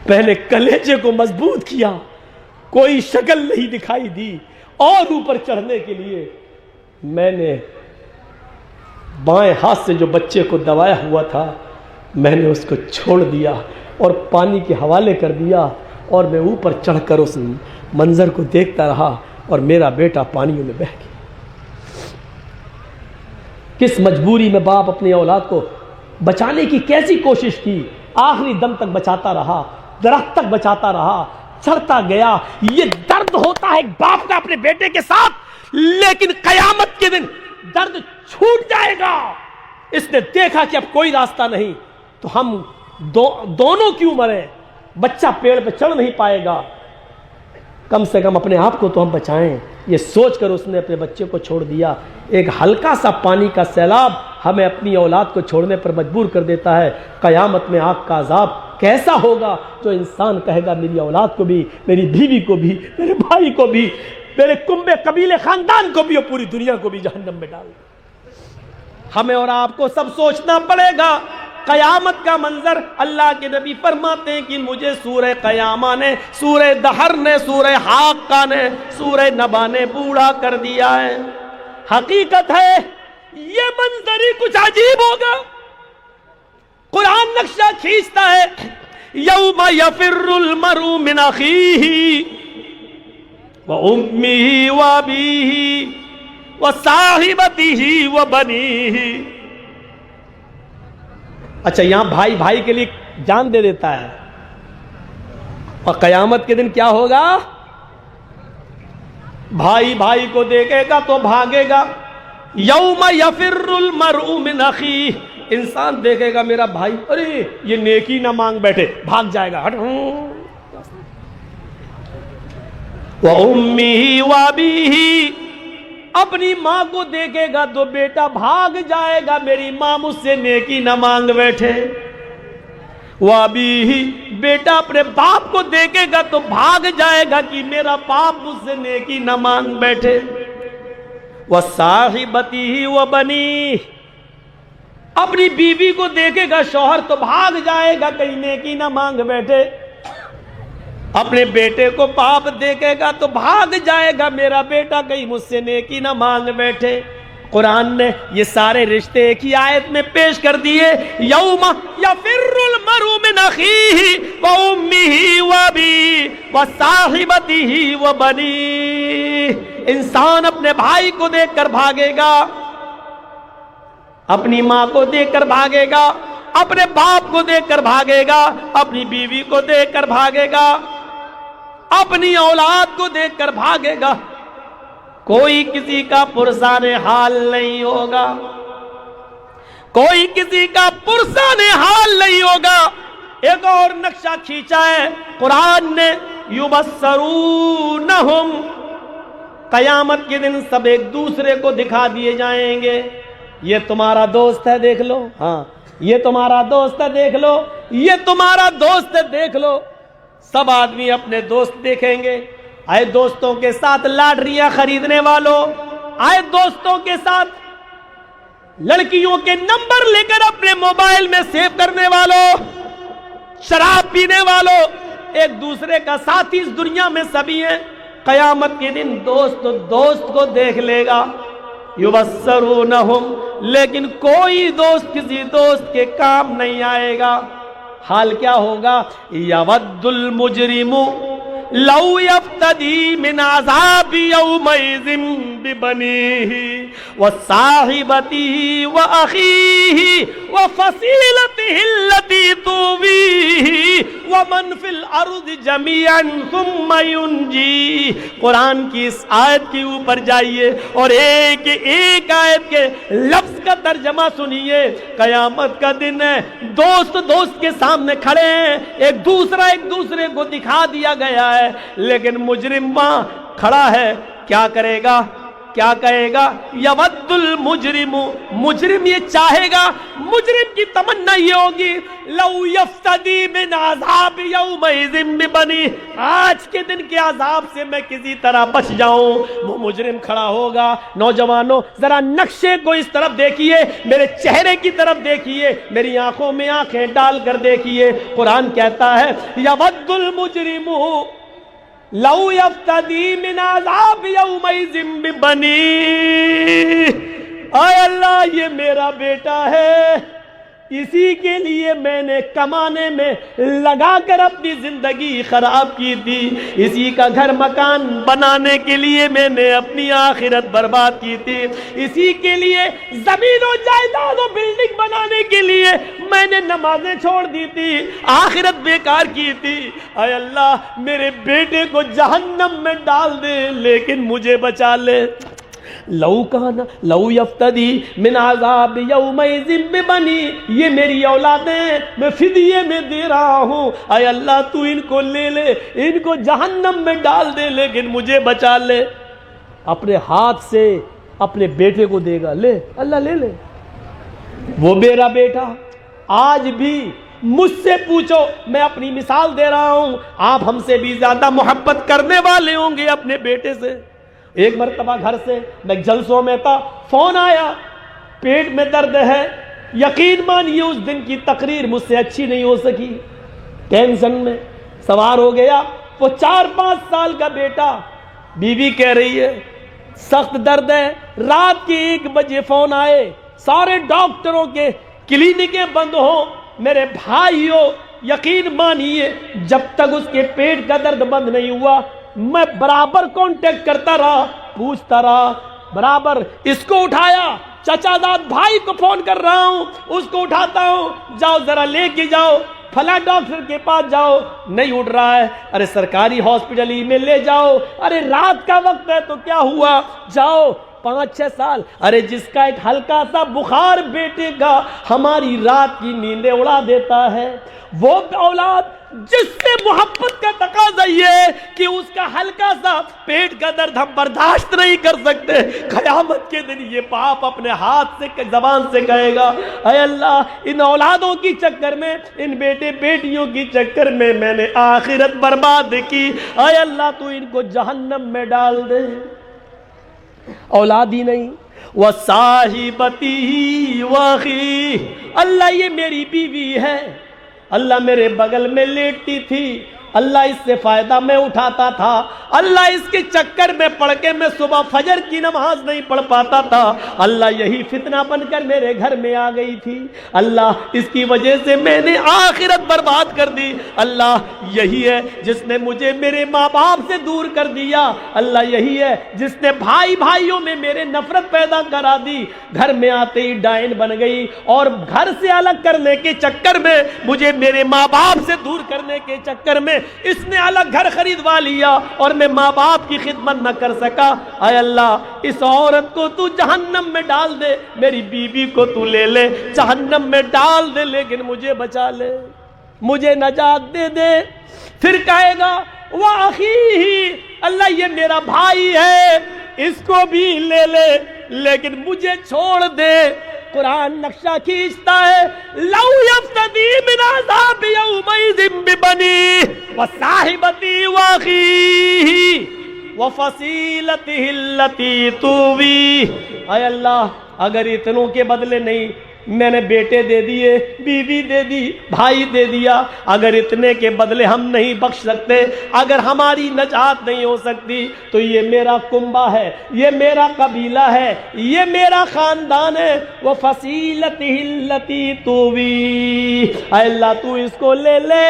پہلے کلیجے کو مضبوط کیا، کوئی شکل نہیں دکھائی دی، اور اوپر چڑھنے کے لیے میں نے بائیں ہاتھ سے جو بچے کو دبایا ہوا تھا میں نے اس کو چھوڑ دیا اور پانی کے حوالے کر دیا، اور میں اوپر چڑھ کر اس منظر کو دیکھتا رہا اور میرا بیٹا پانیوں میں بہہ گیا۔ کس مجبوری میں باپ اپنی اولاد کو بچانے کی کیسی کوشش کی، آخری دم تک بچاتا رہا، درخت تک بچاتا رہا، چڑھتا گیا۔ یہ درد ہوتا ہے ایک باپ کا اپنے بیٹے کے ساتھ، لیکن قیامت کے دن درد چھوٹ جائے گا۔ اس نے دیکھا کہ اب کوئی راستہ نہیں تو ہم دونوں کیوں مریں، بچہ پیڑ پہ چڑھ نہیں پائے گا، کم سے کم اپنے آپ کو تو ہم بچائیں۔ یہ سوچ کر اس نے اپنے بچے کو چھوڑ دیا۔ ایک ہلکا سا پانی کا سیلاب ہمیں اپنی اولاد کو چھوڑنے پر مجبور کر دیتا ہے۔ قیامت میں آگ کا عذاب کیسا ہوگا جو انسان کہے گا میری اولاد کو بھی، میری بیوی کو بھی، میرے بھائی کو بھی، میرے کنبے قبیلے خاندان کو بھی اور پوری دنیا کو بھی جہنم میں ڈال دے۔ ہمیں اور آپ کو سب سوچنا پڑے گا۔ قیامت کا منظر اللہ کے نبی فرماتے ہیں کہ مجھے سورہ قیامہ نے، سورہ دہر نے، سورہ حاقہ نے، سورہ نبا نے بوڑھا کر دیا ہے۔ حقیقت ہے یہ منظر ہی کچھ عجیب ہوگا۔ قرآن نقشہ کھینچتا ہے، یوم یفر المرء من اخیہ وامہ وابیہ وصاحبتہ وبنیہ۔ اچھا یہاں بھائی بھائی کے لیے جان دے دیتا ہے، اور قیامت کے دن کیا ہوگا؟ بھائی بھائی کو دیکھے گا تو بھاگے گا۔ یوم یفر المرء من اخیہ، انسان دیکھے گا میرا بھائی، ارے یہ نیکی نہ مانگ بیٹھے، بھاگ جائے گا۔ وَأُمِّهِ وَأَبِيهِ، اپنی ماں کو دیکھے گا تو بیٹا بھاگ جائے گا، میری ماں مجھ سے نیکی نہ مانگ بیٹھے۔ وابی، بیٹا اپنے باپ کو دیکھے گا تو بھاگ جائے گا کہ میرا باپ مجھ سے نیکی نہ مانگ بیٹھے۔ وصاحبتہ وبنی، اپنی بیوی کو دیکھے گا شوہر تو بھاگ جائے گا کہیں نیکی نہ مانگ بیٹھے۔ اپنے بیٹے کو باپ دیکھے گا تو بھاگ جائے گا میرا بیٹا کہیں مجھ سے نیکی نہ مانگ بیٹھے۔ قرآن نے یہ سارے رشتے ایک ہی آیت میں پیش کر دیے، یوم یفر المرء من اخیہ وامہ وابیہ وصاحبتہ وبنیہ۔ انسان اپنے بھائی کو دیکھ کر بھاگے گا، اپنی ماں کو دیکھ کر بھاگے گا، اپنے باپ کو دیکھ کر بھاگے گا، اپنی بیوی کو دیکھ کر بھاگے گا، اپنی اولاد کو دیکھ کر بھاگے گا۔ کوئی کسی کا پرسان حال نہیں ہوگا، کوئی کسی کا پرسان حال نہیں ہوگا۔ ایک اور نقشہ کھینچا ہے قرآن نے، یبصرونہم، قیامت کے دن سب ایک دوسرے کو دکھا دیے جائیں گے، یہ تمہارا دوست ہے دیکھ لو، ہاں یہ تمہارا دوست ہے دیکھ لو، یہ تمہارا دوست ہے دیکھ لو۔ سب آدمی اپنے دوست دیکھیں گے۔ آئے دوستوں کے ساتھ لاٹریاں خریدنے والوں، آئے دوستوں کے ساتھ لڑکیوں کے نمبر لے کر اپنے موبائل میں سیو کرنے والوں، شراب پینے والوں، ایک دوسرے کا ساتھی اس دنیا میں سبھی ہیں۔ قیامت کے دن دوست دوست کو دیکھ لے گا، یبصرونہم، لیکن کوئی دوست کسی دوست کے کام نہیں آئے گا۔ حال کیا ہوگا؟ یود المجرم لو یفتدی من عذاب یومئذ ببنیہ وصاحبتہ واخیہ وفصیلتہ التی تؤویہ ومن فی الارض جمیعا ثم ینجیہ۔ قرآن کی اس آیت کے اوپر جائیے اور ایک ایک آیت کے لفظ کا ترجمہ سنیے۔ قیامت کا دن ہے، دوست دوست کے سامنے کھڑے ہیں، ایک دوسرے کو دکھا دیا گیا ہے، لیکن مجرم وہاں کھڑا ہے، کیا کرے گا؟ کیا کہے گا؟ یود المجرم، مجرم یہ چاہے گا، مجرم کی تمنا یہ ہوگی، لو یفتدی من عذاب یومئذ ببنیہ، آج کے دن کے عذاب سے میں کسی طرح بچ جاؤں۔ وہ مجرم کھڑا ہوگا۔ نوجوانوں ذرا نقشے کو اس طرف دیکھیے، میرے چہرے کی طرف دیکھیے، میری آنکھوں میں آنکھیں ڈال کر دیکھیے۔ قرآن کہتا ہے یود المجرم لو یفتدی من عذاب یومئذ ببنیہ۔ اے اللہ، یہ میرا بیٹا ہے، اسی کے لیے میں نے کمانے میں لگا کر اپنی زندگی خراب کی تھی، اسی کا گھر مکان بنانے کے لیے میں نے اپنی آخرت برباد کی تھی، اسی کے لیے زمین و جائیداد و بلڈنگ بنانے کے لیے میں نے نمازیں چھوڑ دی تھی، آخرت بیکار کی تھی۔ اے اللہ، میرے بیٹے کو جہنم میں ڈال دے لیکن مجھے بچا لے۔ لو یفتدی من عذاب یومئذ ببنیہ، یہ میری اولادیں میں فدیے میں دے رہا ہوں، اے اللہ تو ان کو لے لے، ان کو جہنم میں ڈال دے لیکن مجھے بچا لے۔ اپنے ہاتھ سے اپنے بیٹے کو دے گا، لے اللہ لے لے، وہ میرا بیٹا۔ آج بھی مجھ سے پوچھو، میں اپنی مثال دے رہا ہوں، آپ ہم سے بھی زیادہ محبت کرنے والے ہوں گے اپنے بیٹے سے۔ ایک مرتبہ گھر سے میں جلسوں میں تھا، فون آیا، پیٹ میں درد ہے، یقین مانیے اس دن کی تقریر مجھ سے اچھی نہیں ہو سکی، ٹینشن میں سوار ہو گیا۔ وہ 4-5 سال کا بیٹا، بیوی کہہ رہی ہے سخت درد ہے، رات کے 1 بجے فون آئے، سارے ڈاکٹروں کے کلینکیں بند ہوں، میرے بھائیو یقین مانیے جب تک اس کے پیٹ کا درد بند نہیں ہوا میں برابر کانٹیکٹ کرتا رہا، پوچھتا رہا، برابر اس کو اٹھایا، چچا زاد بھائی کو فون کر رہا ہوں، اس کو اٹھاتا ہوں، جاؤ ذرا لے کے جاؤ فلاں ڈاکٹر کے پاس جاؤ، نہیں اٹھ رہا ہے، ارے سرکاری ہاسپٹل ہی میں لے جاؤ، ارے رات کا وقت ہے تو کیا ہوا، جاؤ 5-6 سال. ارے جس کا ایک ہلکا سا بخار بیٹے کا ہماری رات کی نیندیں اڑا دیتا ہے، وہ اولاد جس سے محبت کا تقاضا یہ ہے کہ اس کا ہلکا سا پیٹ کا درد ہم برداشت نہیں کر سکتے، قیامت کے دن یہ باپ اپنے ہاتھ سے زبان سے کہے گا اے اللہ ان اولادوں کی چکر میں، ان بیٹے بیٹیوں کی چکر میں میں نے آخرت برباد کی، اے اللہ تو ان کو جہنم میں ڈال دے. اولاد ہی نہیں، وصاحبتی واخی، اللہ یہ میری بیوی ہے، اللہ میرے بغل میں لیٹتی تھی، اللہ اس سے فائدہ میں اٹھاتا تھا، اللہ اس کے چکر میں پڑھ کے میں صبح فجر کی نماز نہیں پڑھ پاتا تھا، اللہ یہی فتنہ بن کر میرے گھر میں آ گئی تھی، اللہ اس کی وجہ سے میں نے آخرت برباد کر دی، اللہ یہی ہے جس نے مجھے میرے ماں باپ سے دور کر دیا، اللہ یہی ہے جس نے بھائی بھائیوں میں میرے نفرت پیدا کرا دی، گھر میں آتے ہی ڈائن بن گئی، اور گھر سے الگ کرنے کے چکر میں، مجھے میرے ماں باپ سے دور کرنے کے چکر میں اس نے الگ گھر خریدوا لیا اور میں ماں باپ کی خدمت نہ کر سکا، اے اللہ اس عورت کو تو جہنم میں ڈال دے، میری بیوی کو تو لے لے جہنم میں ڈال دے، لیکن مجھے بچا لے، مجھے نجات دے دے. پھر کہے گا وَأَخِيهِ، اللہ یہ میرا بھائی ہے، اس کو بھی لے لے لیکن مجھے چھوڑ دے. قرآن نقشہ کھینچتا ہے لَوْ يَفْتَدِي مِنْ عَذَابِ يَوْمَئِذٍ بِبَنِيهِ وَصَاحِبَتِهِ وَأَخِيهِ وَفَصِيلَتِهِ الَّتِي تُؤْوِيهِ. اے اللہ اگر اتنوں کے بدلے نہیں، میں نے بیٹے دے دیے، بیوی دے دی، بھائی دے دیا، اگر اتنے کے بدلے ہم نہیں بخش سکتے، اگر ہماری نجات نہیں ہو سکتی تو یہ میرا کنبہ ہے، یہ میرا قبیلہ ہے، یہ میرا خاندان ہے. وَفَصِيلَتِهِ الَّتِي تُؤْوِيهِ، اے اللہ تو اس کو لے لے،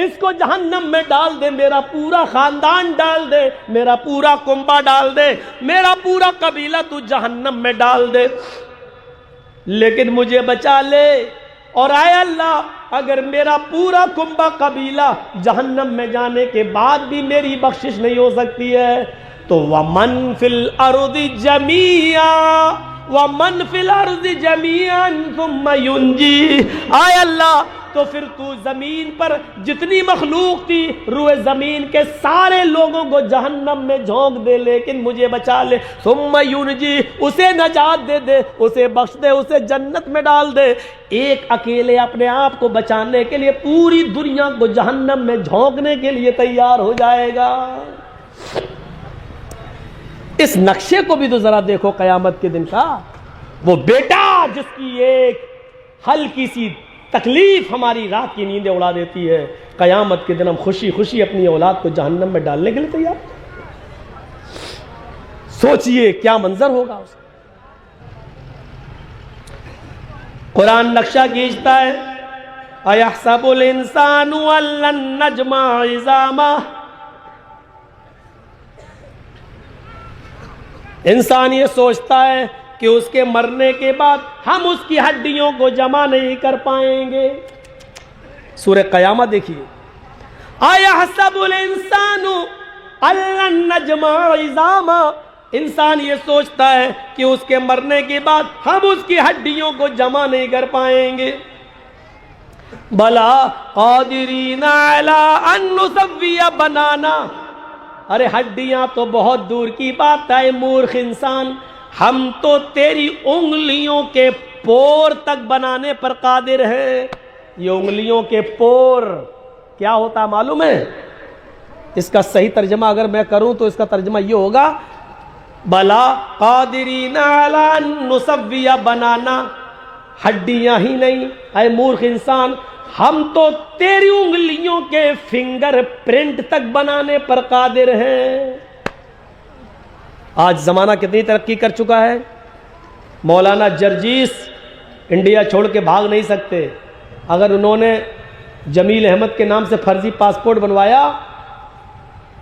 اس کو جہنم میں ڈال دے، میرا پورا خاندان ڈال دے، میرا پورا کنبہ ڈال دے، میرا پورا قبیلہ تو جہنم میں ڈال دے، لیکن مجھے بچا لے. اور اے اللہ اگر میرا پورا کنبہ قبیلہ جہنم میں جانے کے بعد بھی میری بخشش نہیں ہو سکتی ہے تو وَمَن فِي الْأَرْضِ جَمِيعًا وَمَن فِي الْأَرْضِ جَمِيعًا ثُمَّ يُنْجِيهِ، اے اللہ تو پھر تو زمین پر جتنی مخلوق تھی، روئے زمین کے سارے لوگوں کو جہنم میں جھونک دے لیکن مجھے بچا لے. ثم ينجی، اسے نجات دے دے، اسے بخش دے، اسے جنت میں ڈال دے. ایک اکیلے اپنے آپ کو بچانے کے لیے پوری دنیا کو جہنم میں جھونکنے کے لیے تیار ہو جائے گا. اس نقشے کو بھی تو ذرا دیکھو قیامت کے دن کا. وہ بیٹا جس کی ایک ہلکی سی تکلیف ہماری رات کی نیندیں اڑا دیتی ہے، قیامت کے دن ہم خوشی خوشی اپنی اولاد کو جہنم میں ڈالنے کے لیے تیار. سوچئے کیا منظر ہوگا اس کا. قرآن نقشہ کھینچتا ہے اَيَحْسَبُ الْإِنسَانُ أَن لَّن نَّجْمَعَ عِظَامَهُ، انسان یہ سوچتا ہے کہ اس کے مرنے کے بعد ہم اس کی ہڈیوں کو جمع نہیں کر پائیں گے. سورہ قیامہ دیکھیے اَيَحْسَبُ الْإِنسَانُ أَن لَّن نَّجْمَعَ عِظَامَهُ، انسان یہ سوچتا ہے کہ اس کے مرنے کے بعد ہم اس کی ہڈیوں کو جمع نہیں کر پائیں گے. بلا قادرین علی ان نسوی بنانا، ارے ہڈیاں تو بہت دور کی بات ہے مورخ انسان، ہم تو تیری انگلیوں کے پور تک بنانے پر قادر ہیں. یہ انگلیوں کے پور کیا ہوتا معلوم ہے؟ اس کا صحیح ترجمہ اگر میں کروں تو اس کا ترجمہ یہ ہوگا بلا قادرین علی ان نسوی بنانا، ہڈیاں ہی نہیں اے مورخ انسان، ہم تو تیری انگلیوں کے فنگر پرنٹ تک بنانے پر قادر ہیں. آج زمانہ کتنی ترقی کر چکا ہے. مولانا جرجیس انڈیا چھوڑ کے بھاگ نہیں سکتے. اگر انہوں نے جمیل احمد کے نام سے فرضی پاسپورٹ بنوایا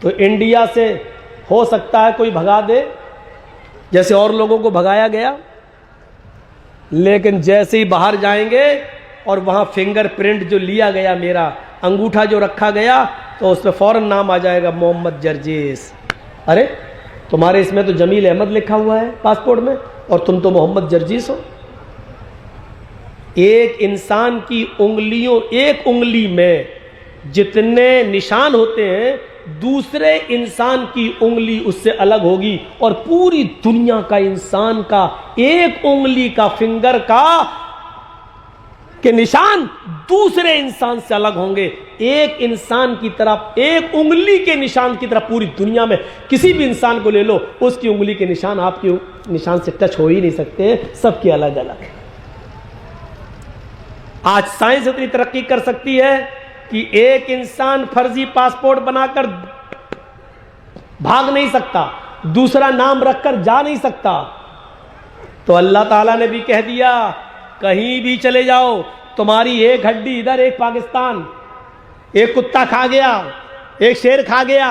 تو انڈیا سے ہو سکتا ہے کوئی بھگا دے جیسے اور لوگوں کو بھگایا گیا، لیکن جیسے ہی باہر جائیں گے اور وہاں فنگر پرنٹ جو لیا گیا، میرا انگوٹھا جو رکھا گیا، تو اس پہ فوراً نام آ جائے گا محمد جرجیس. ارے تمہارے اس میں تو جمیل احمد لکھا ہوا ہے پاسپورٹ میں، اور تم تو محمد جرجیس ہو۔ ایک انسان کی انگلیوں، ایک انگلی میں جتنے نشان ہوتے ہیں، دوسرے انسان کی انگلی اس سے الگ ہوگی، اور پوری دنیا کا انسان کا ایک انگلی کا فنگر کا کہ نشان دوسرے انسان سے الگ ہوں گے۔ ایک انسان کی طرف، ایک انگلی کے نشان کی طرف پوری دنیا میں کسی بھی انسان کو لے لو، اس کی انگلی کے نشان آپ کی نشان سے ٹچ ہو ہی نہیں سکتے، سب کی الگ الگ ہے۔ آج سائنس اتنی ترقی کر سکتی ہے کہ ایک انسان فرضی پاسپورٹ بنا کر بھاگ نہیں سکتا، دوسرا نام رکھ کر جا نہیں سکتا، تو اللہ تعالیٰ نے بھی کہہ دیا کہیں بھی چلے جاؤ، تمہاری ایک ہڈی ادھر، ایک پاکستان، ایک کتا کھا گیا، ایک شیر کھا گیا،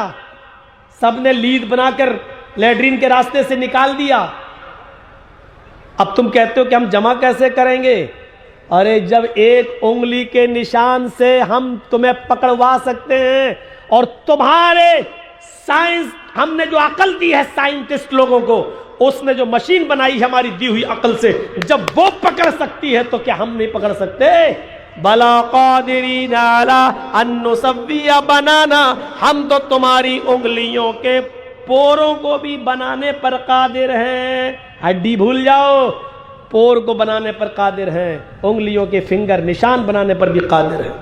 سب نے لید بنا کر لیٹرین کے راستے سے نکال دیا۔ اب تم کہتے ہو کہ ہم جمع کیسے کریں گے؟ ارے جب ایک انگلی کے نشان سے ہم تمہیں پکڑوا سکتے ہیں، اور تمہارے سائنس، ہم نے جو عقل دی ہے سائنٹسٹ لوگوں کو، اس نے جو مشین بنائی ہے ہماری دی ہوئی عقل سے، جب وہ پکڑ سکتی ہے تو کیا ہم نہیں پکڑ سکتے؟ بلا قادرین علی ان نسوی بنانا، ہم تو تمہاری انگلیوں کے پوروں کو بھی بنانے پر قادر ہیں۔ ہڈی بھول جاؤ، پور کو بنانے پر قادر ہیں، انگلیوں کے فنگر نشان بنانے پر بھی قادر ہیں۔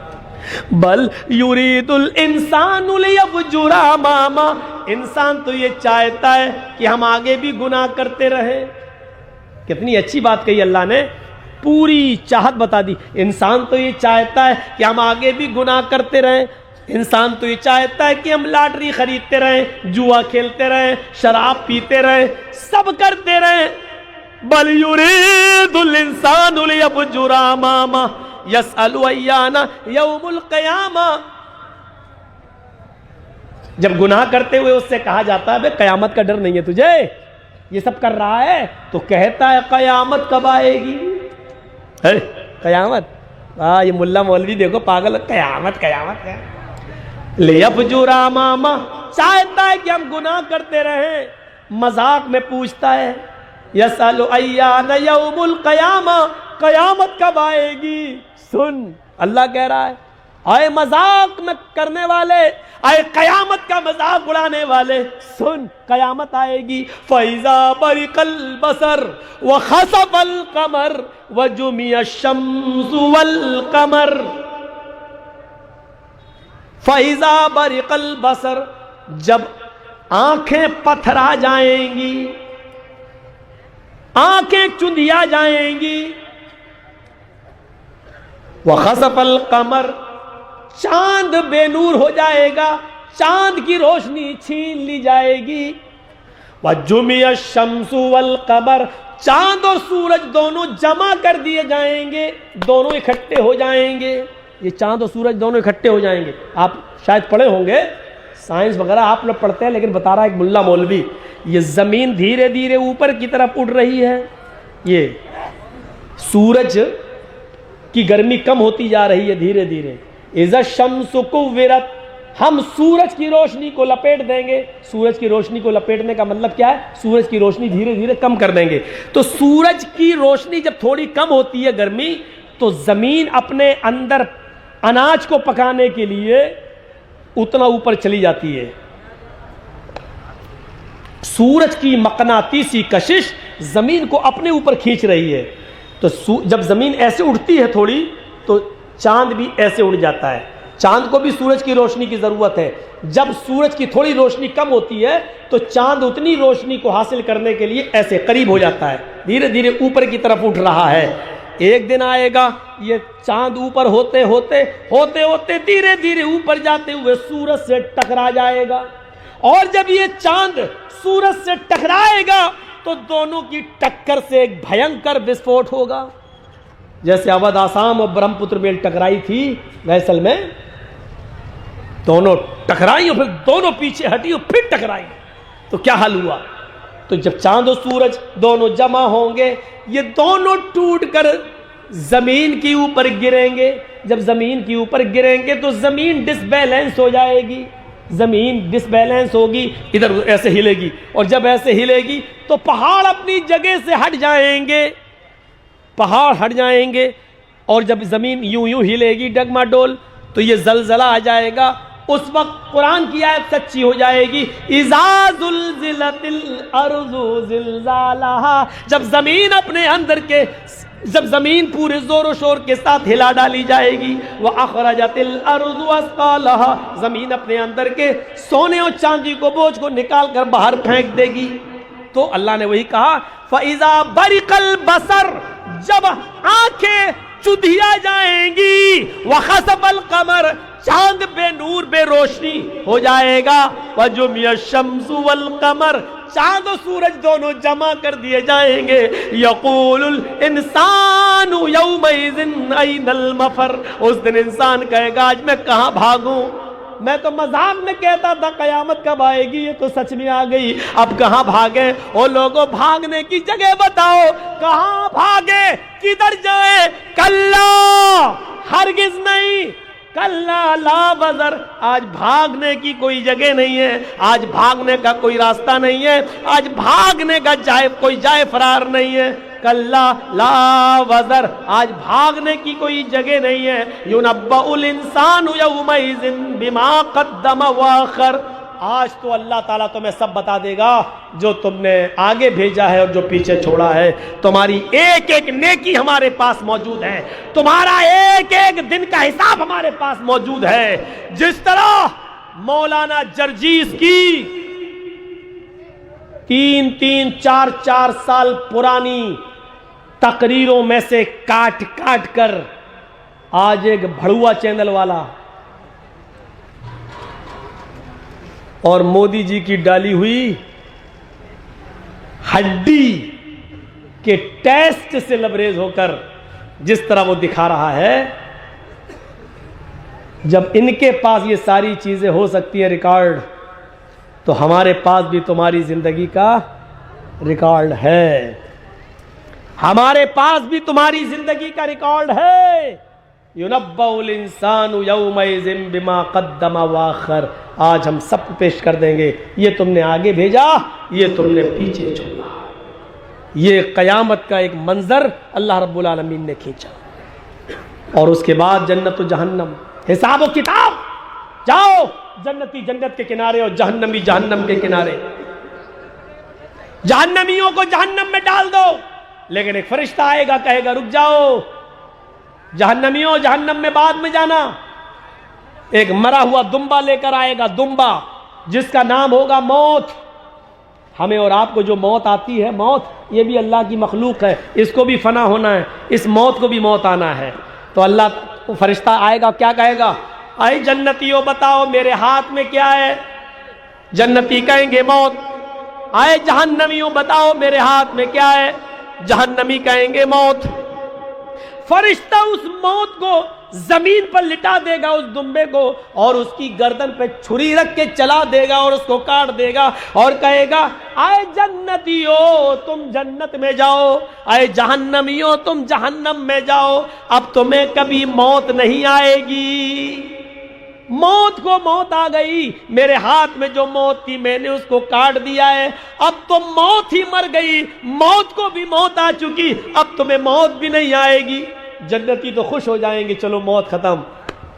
بل یرید الانسان لیفجر اماما، انسان تو یہ چاہتا ہے کہ ہم آگے بھی گناہ کرتے رہیں۔ کتنی اچھی بات کہی اللہ نے، پوری چاہت بتا دی۔ انسان تو یہ چاہتا ہے کہ ہم آگے بھی گناہ کرتے رہیں، انسان تو یہ چاہتا ہے کہ ہم لاٹری خریدتے رہیں، جوا کھیلتے رہیں، شراب پیتے رہیں، سب کرتے رہیں۔ بل یرید الانسان لیفجر اماما یسأل ایان یوم القیامہ، جب گناہ کرتے ہوئے اس سے کہا جاتا ہے بے قیامت کا ڈر نہیں ہے تجھے، یہ سب کر رہا ہے، تو کہتا ہے قیامت کب آئے گی؟ قیامت، یہ ملا مولوی دیکھو پاگل، قیامت قیامت ہے۔ لیفجر اماما، چاہتا ہے کہ ہم گناہ کرتے رہیں، مذاق میں پوچھتا ہے یسأل ایان یوم القیامہ، قیامت کب آئے گی؟ سن، اللہ کہہ رہا ہے اے مذاق میں کرنے والے، اے قیامت کا مذاق اڑانے والے، سن قیامت آئے گی۔ فَإِذَا بَرِقَ الْبَصَرُ وَخَسَفَ الْقَمَرُ وَجُمِعَ الشَّمْسُ وَالْقَمَرُ۔ فَإِذَا بَرِقَ الْبَصَرُ، جب آنکھیں پتھرا جائیں گی، آنکھیں چندیا جائیں گی، وَخَسَفَ الْقَمَرُ، چاند بے نور ہو جائے گا، چاند کی روشنی چھین لی جائے گی، وَجُمِعَ الشَّمْسُ وَالْقَمَرُ، چاند اور سورج دونوں جمع کر دیے جائیں گے، دونوں اکٹھے ہو جائیں گے۔ یہ چاند اور سورج دونوں اکٹھے ہو جائیں گے۔ آپ شاید پڑھے ہوں گے، سائنس وغیرہ آپ لوگ پڑھتے ہیں، لیکن بتا رہا ایک ملا مولوی، یہ زمین دھیرے دھیرے اوپر کی طرف اڑ رہی ہے، یہ سورج کی گرمی کم ہوتی جا رہی ہے دھیرے دھیرے۔ اذا الشمس کورت، ہم سورج کی روشنی کو لپیٹ دیں گے۔ سورج کی روشنی کو لپیٹنے کا مطلب کیا ہے؟ سورج کی روشنی دھیرے دھیرے کم کر دیں گے۔ تو سورج کی روشنی جب تھوڑی کم ہوتی ہے گرمی، تو زمین اپنے اندر اناج کو پکانے کے لیے اتنا اوپر چلی جاتی ہے۔ سورج کی مقناطیسی کشش زمین کو اپنے اوپر کھینچ رہی ہے، تو جب زمین ایسے اڑتی ہے تھوڑی، تو چاند بھی ایسے اڑ جاتا ہے۔ چاند کو بھی سورج کی روشنی کی ضرورت ہے۔ جب سورج کی تھوڑی روشنی کم ہوتی ہے تو چاند اتنی روشنی کو حاصل کرنے کے لیے ایسے قریب ہو جاتا ہے، دھیرے دھیرے اوپر کی طرف اٹھ رہا ہے۔ ایک دن آئے گا یہ چاند اوپر ہوتے ہوتے دھیرے دھیرے اوپر جاتے ہوئے سورج سے ٹکرا جائے گا، اور جب یہ چاند سورج سے ٹکرائے گا تو دونوں کی ٹکر سے ایک بھینکر وسفوٹ ہوگا، جیسے اودھ آسام اور برہم پتر میل ٹکرائی تھی ویسل میں، دونوں ٹکرائی اور پھر دونوں پیچھے ہٹی اور پھر ٹکرائی، تو کیا حل ہوا؟ تو جب چاند و سورج دونوں جمع ہوں گے، یہ دونوں ٹوٹ کر زمین کے اوپر گریں گے۔ جب زمین کے اوپر گریں گے تو زمین ڈس بیلنس ہو جائے گی، زمین ڈس بیلنس ہوگی، ادھر ایسے ہلے گی، اور جب ایسے ہلے گی تو پہاڑ اپنی جگہ سے ہٹ جائیں گے، پہاڑ ہٹ جائیں گے، اور جب زمین یوں یوں ہلے گی ڈگما ڈول تو یہ زلزلہ آ جائے گا۔ اس وقت قرآن کی آیت سچی ہو جائے گی، اذا زلزلت الارض زلزالہا، جب زمین اپنے اندر کے، جب زمین پورے زور و شور کے ساتھ ہلا ڈالی جائے گی، وَأَخْرَجَتِ الْأَرْضُ أَثْقَالَهَا، زمین اپنے اندر کے سونے اور چاندی کو بوجھ کو نکال کر باہر پھینک دے گی۔ تو اللہ نے وہی کہا فَإِذَا بَرِقَ الْبَصَرُ، جب آنکھیں چدھیا جائیں گی، وَخَسَفَ الْقَمَرُ، چاند بے نور بے روشنی ہو جائے گا، وَجُمِعَ الشَّمْسُ وَالْقَمَرُ، چاند و سورج دونوں جمع کر دیے جائیں گے، یقول الانسان یومئذ این المفر، اس دن انسان کہے گا آج میں کہاں بھاگوں، میں تو مذاق میں کہتا تھا قیامت کب آئے گی، یہ تو سچ میں آ گئی، اب کہاں بھاگیں؟ او لوگوں بھاگنے کی جگہ بتاؤ، کہاں بھاگے، کدھر جائیں؟ کلا، ہرگز نہیں، کلا لا وزر، آج بھاگنے کی کوئی جگہ نہیں ہے، آج بھاگنے کا کوئی راستہ نہیں ہے، آج بھاگنے کا کوئی جائے فرار نہیں ہے، کلا لا وزر، آج بھاگنے کی کوئی جگہ نہیں ہے، ینبأ الانسان یومئذ بما قدم واخر، آج تو اللہ تعالیٰ تمہیں سب بتا دے گا جو تم نے آگے بھیجا ہے اور جو پیچھے چھوڑا ہے، تمہاری ایک ایک نیکی ہمارے پاس موجود ہے، تمہارا ایک ایک دن کا حساب ہمارے پاس موجود ہے۔ جس طرح مولانا جرجیس کی 3-4 سال پرانی تقریروں میں سے کاٹ کاٹ کر آج ایک بھڑوا چینل والا اور مودی جی کی ڈالی ہوئی ہڈی کے ٹیسٹ سے لبریز ہو کر جس طرح وہ دکھا رہا ہے، جب ان کے پاس یہ ساری چیزیں ہو سکتی ہیں ریکارڈ، تو ہمارے پاس بھی تمہاری زندگی کا ریکارڈ ہے، ہمارے پاس بھی تمہاری زندگی کا ریکارڈ ہے۔ یُنَبَّأُ الْإِنسَانُ يَوْمَئِذٍ بِمَا قَدَّمَ وَأَخَّرَ، آج ہم سب کو پیش کر دیں گے، یہ تم نے آگے بھیجا، یہ تم نے پیچھے چھوڑا۔ یہ قیامت کا ایک منظر اللہ رب العالمین نے کھینچا، اور اس کے بعد جنت و جہنم، حساب و کتاب، جاؤ جنتی جنت کے کنارے اور جہنمی جہنم کے کنارے، جہنمیوں کو جہنم میں ڈال دو، لیکن ایک فرشتہ آئے گا کہے گا رک جاؤ جہنمیوں، جہنم میں بعد میں جانا، ایک مرا ہوا دمبا لے کر آئے گا، دمبا جس کا نام ہوگا موت۔ ہمیں اور آپ کو جو موت آتی ہے، موت یہ بھی اللہ کی مخلوق ہے، اس کو بھی فنا ہونا ہے، اس موت کو بھی موت آنا ہے۔ تو اللہ فرشتہ آئے گا، کیا کہے گا؟ اے جنتیوں بتاؤ میرے ہاتھ میں کیا ہے؟ جنتی کہیں گے موت۔ اے جہنمیوں بتاؤ میرے ہاتھ میں کیا ہے؟ جہنمی کہیں گے موت۔ فرشتہ اس موت کو زمین پر لٹا دے گا، اس دمبے کو، اور اس کی گردن پہ چھری رکھ کے چلا دے گا اور اس کو کاٹ دے گا، اور کہے گا اے جنتیو تم جنت میں جاؤ، اے جہنمیو تم جہنم میں جاؤ، اب تمہیں کبھی موت نہیں آئے گی۔ موت کو موت آ گئی، میرے ہاتھ میں جو موت تھی میں نے اس کو کاٹ دیا ہے، اب تو موت ہی مر گئی، موت کو بھی موت آ چکی، اب تمہیں موت بھی نہیں آئے گی۔ جنتی تو خوش ہو جائیں گے چلو موت ختم،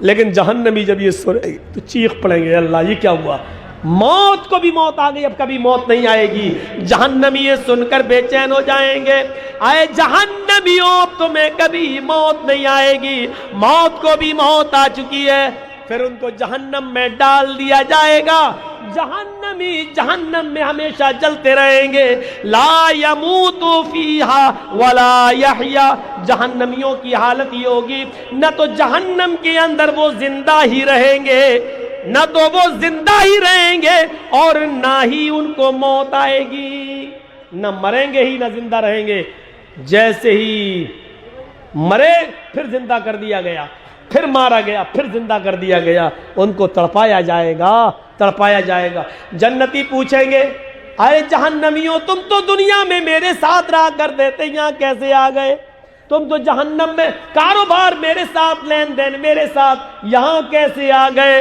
لیکن جہنمی جب یہ سنیں گے تو چیخ پڑیں گے اللہ یہ کیا ہوا، موت کو بھی موت آ گئی، اب کبھی موت نہیں آئے گی۔ جہنمی یہ سن کر بے چین ہو جائیں گے، اے جہنمیوں اب تمہیں کبھی موت نہیں آئے گی، موت کو بھی موت آ چکی ہے۔ پھر ان کو جہنم میں ڈال دیا جائے گا، جہنمی جہنم میں ہمیشہ جلتے رہیں گے، لا یموت فیہا ولا یحیا، جہنمیوں کی حالت یہ ہوگی نہ تو جہنم کے اندر وہ زندہ ہی رہیں گے، نہ تو وہ زندہ ہی رہیں گے، اور نہ ہی ان کو موت آئے گی، نہ مریں گے ہی نہ زندہ رہیں گے۔ جیسے ہی مرے پھر زندہ کر دیا گیا، پھر مارا گیا، پھر زندہ کر دیا گیا، ان کو تڑپایا جائے گا، تڑپایا جائے گا۔ جنتی پوچھیں گے اے جہنمیوں تم تو دنیا میں میرے ساتھ رہا کرتے تھے، یہاں کیسے آ گئے؟ تم تو جہنم میں کاروبار میرے ساتھ، لین دین میرے ساتھ، یہاں کیسے آ گئے؟